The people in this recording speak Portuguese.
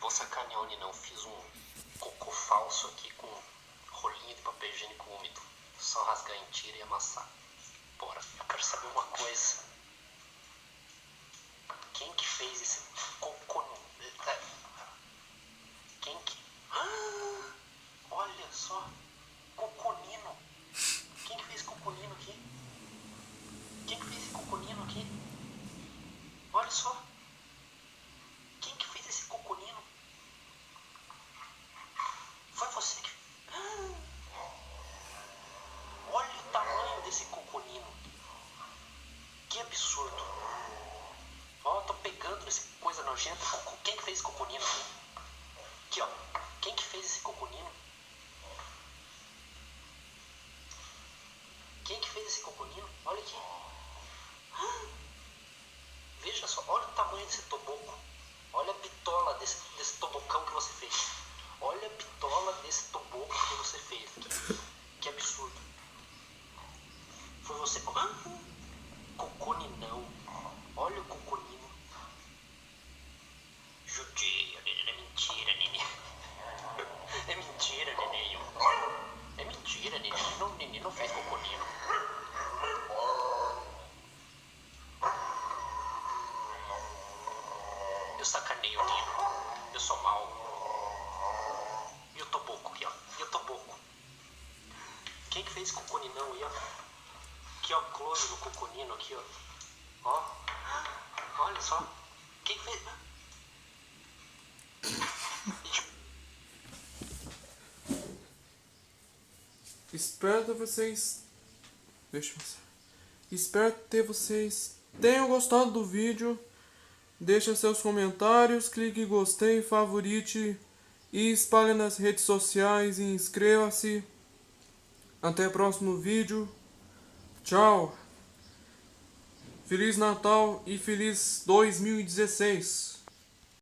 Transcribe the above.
vou sacanear o Ninão. Fiz um cocô falso aqui com rolinho de papel higiênico úmido. Só rasgar em tira e amassar. Bora. Eu quero saber uma coisa. Quem que fez esse cocô? Quem que... Ah, olha só. Coconino. Quem que fez coconino aqui? Quem que fez esse coconino aqui? Olha só. Quem que fez esse coconino? Foi você que... Olha o tamanho desse coconino. Que absurdo. Ó, tô pegando essa coisa nojenta. Quem que fez esse coconino aqui? Aqui, ó. Quem que fez esse coconino? Quem que fez esse coconino? Olha aqui. Veja só, olha o tamanho desse toboco. Olha a bitola desse tobocão que você fez. Olha a bitola desse toboco que você fez aqui. Que absurdo. Foi você... Coconinão. Olha o coconino. Judia, é mentira, neném. É mentira, neném. É mentira, neném. Neném não fez coconino. Eu sacaneio o Nino. Eu sou mau. E o toboco aqui, ó. E o toboco. Quem que fez coconinão aí, ó? Aqui, ó, close no coconino aqui, ó. Ó. Olha só. Quem fez... Espero que vocês tenham gostado do vídeo. Deixe seus comentários, clique em gostei, favorite e espalhe nas redes sociais e inscreva-se. Até o próximo vídeo. Tchau. Feliz Natal e feliz 2016.